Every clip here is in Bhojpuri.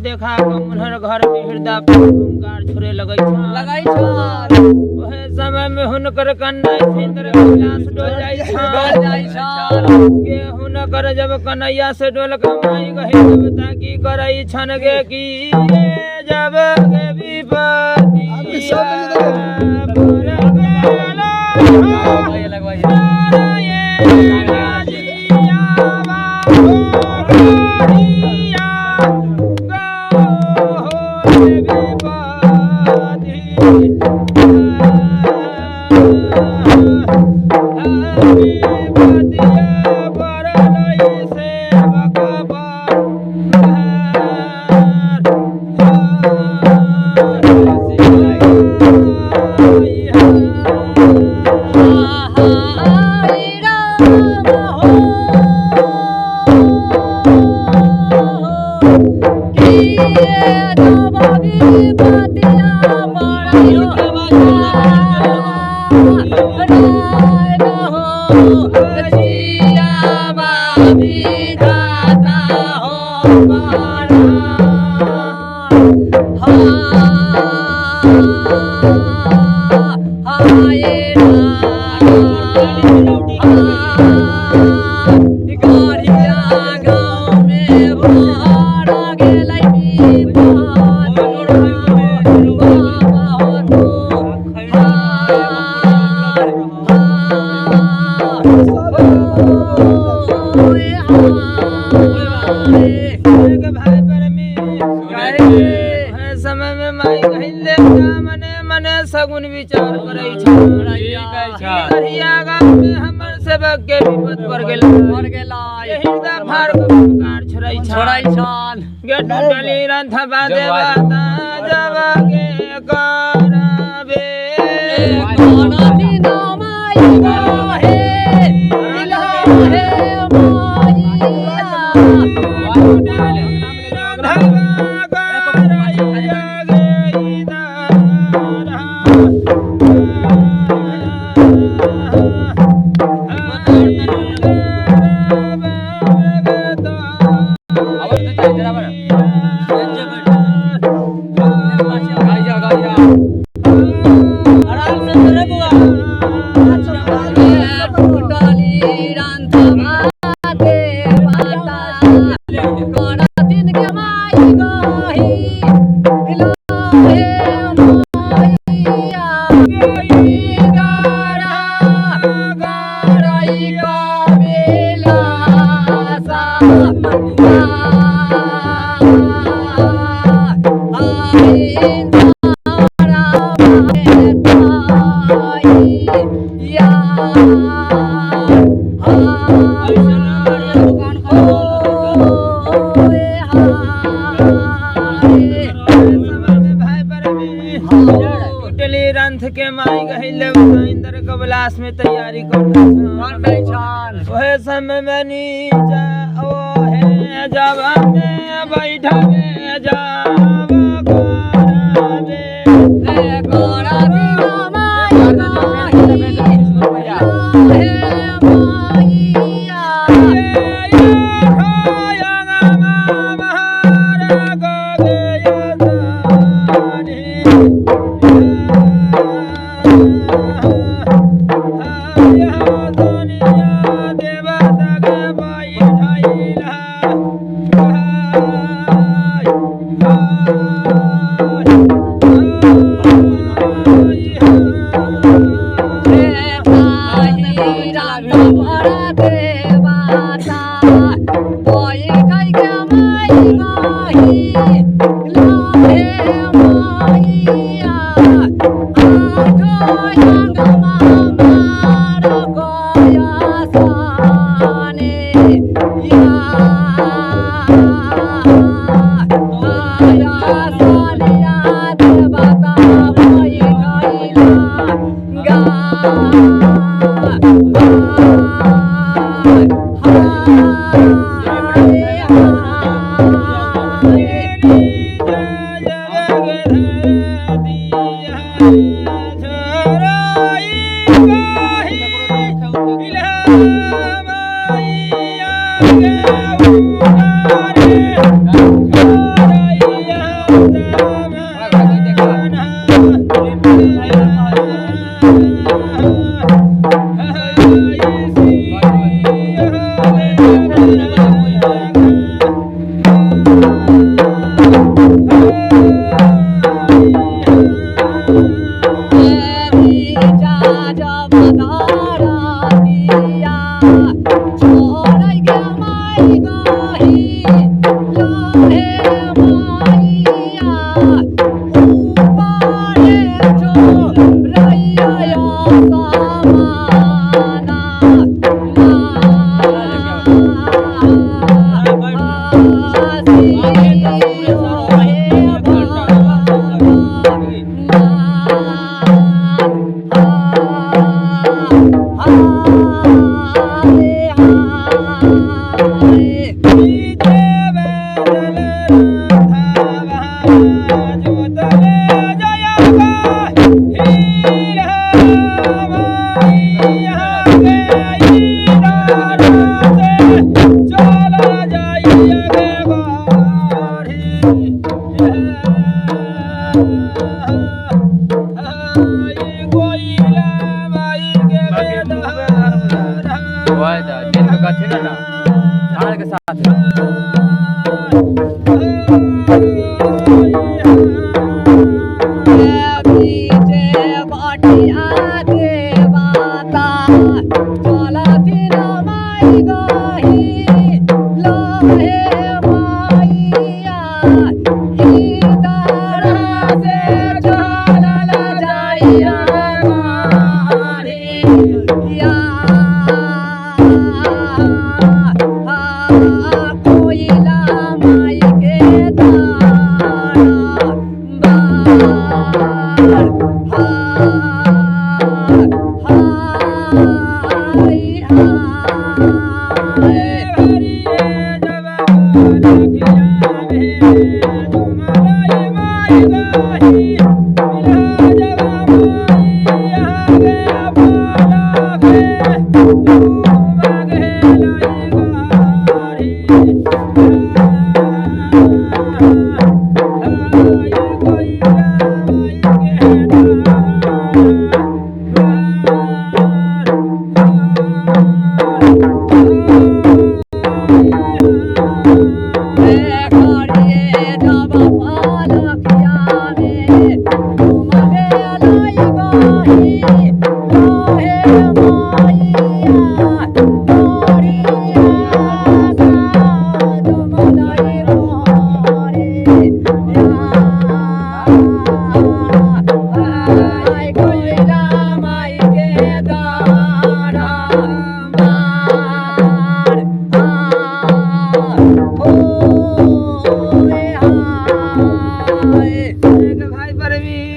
देखा मुनहर घर में हृदय पुकार छुरे लगै छ ओहे समय में हुनकर कन्या सिंदूर विलास डोल जाई छ के हुनकर जब कन्हैया से डोल कमाई गहि तब ताकी करई छन गे की जब के विपत्ति समय में माई कहिले मने मने सगुन विचार करई छरिया गांव में हमर सेवक के विपद पर गेला हृदय भार पुकार छरई छन गे डली रंथ बादेवा जब के करबे कोना दिन माई हे दिला हे आराम से बुआ लगली रंथ के माई गहिल देवता इंद्र कबलास में तैयारी करता छन ओहे समय में नीचा ओ है जावा में बैठवे जावा गोरावे रे गोरा बिना माई गहिल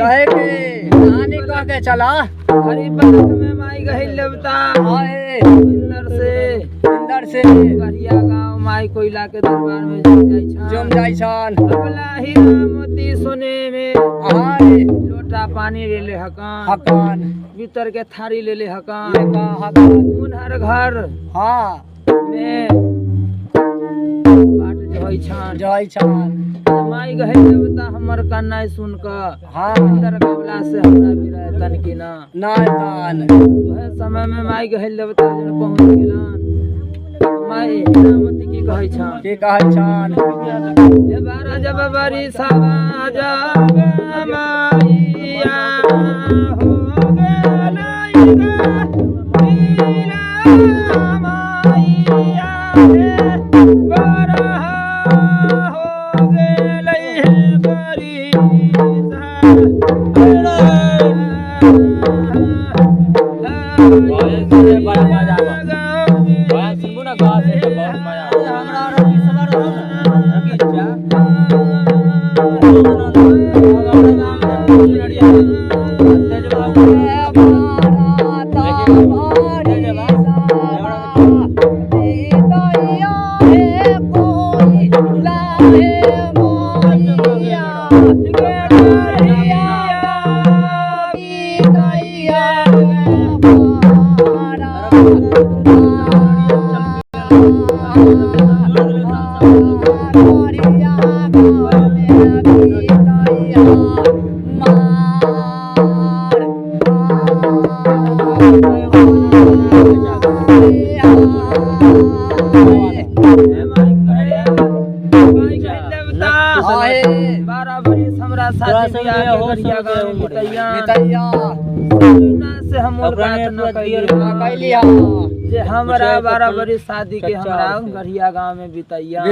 कहे के घरी कह के चला हरी बरख में माई गहिल देवता आए इंदर से गरिया गांव माई कोयला के दरबार में जम जाई छन अबला हीरा मोती सोने में आए लोटा पानी ले ले हकान हकान भीतर के थारी ले ले हकान लेका हकान मुनहर घर हाँ में बाट जोई छान जय छन माई गहिल देवता हमर कन्ना सुन क हाँ इंदर कबला से हमरा भी रहे तन की ना नायतान वह समय में माई गहिल देवता जन पहुंच गेलन माई हीरामती की कहै छान की कहै छन ये बारा जब बरी सवा जब माईया हो गेलै हीरा माईया रे बारा हो गेलै बरी जे हमरा 12 बरिस शादी के हमरा गरिया गांव में बितैया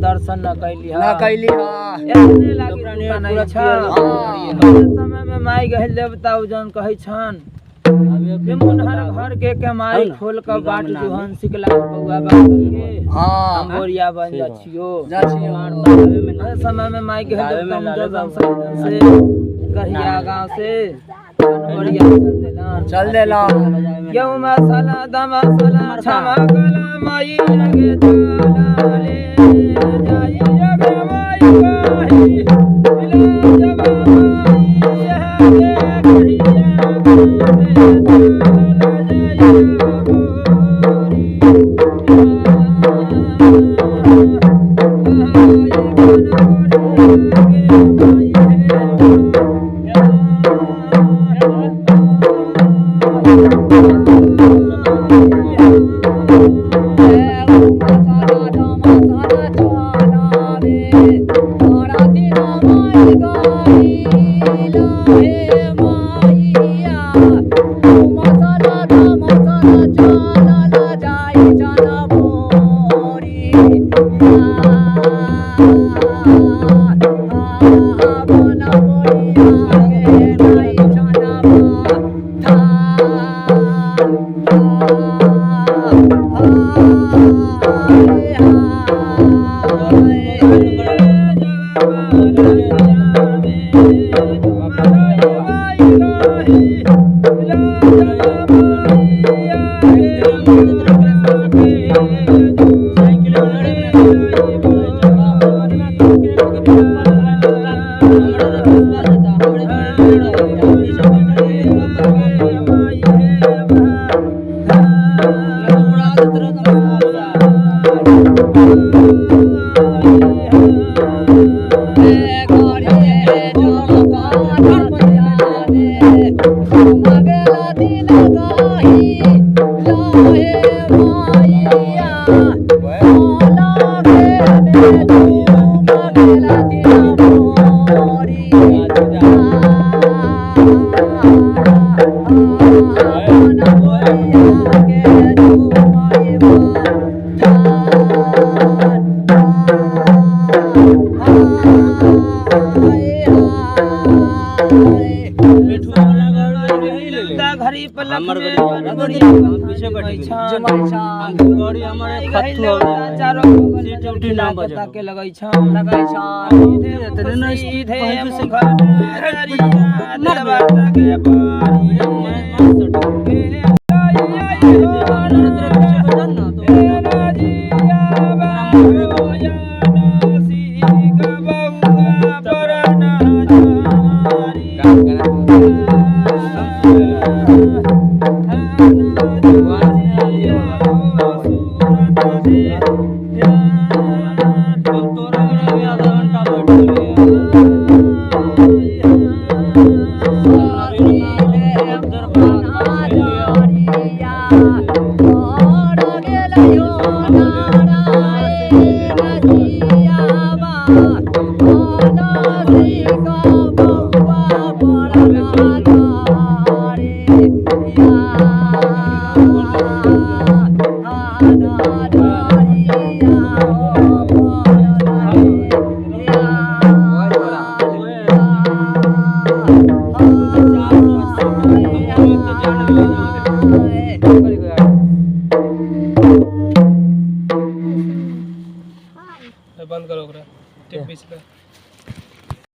दर्शन न कैली एतने लागी दुकान आई छ समय में माई गहिल देवता उजन कहै छन जे मुनहर घर के कमाई खोल के बाट दुहन सिकला बउआ बात के हम गोरिया बन जाछियो समय में माई गहिल देवता से गरिया गांव से चल देला क्यों मसाला दमसाला छमा कला माई लगे चला ले जाई अगे माई काही इला जब माई है गरिया घरी पलक में बढ़िया पीछे बैठी हम गड़ी हमारे खत्तू चारों सीट उठी ना बजा के लगई छ सीधे मुख सीधे मुख बंद करो टेप पीस का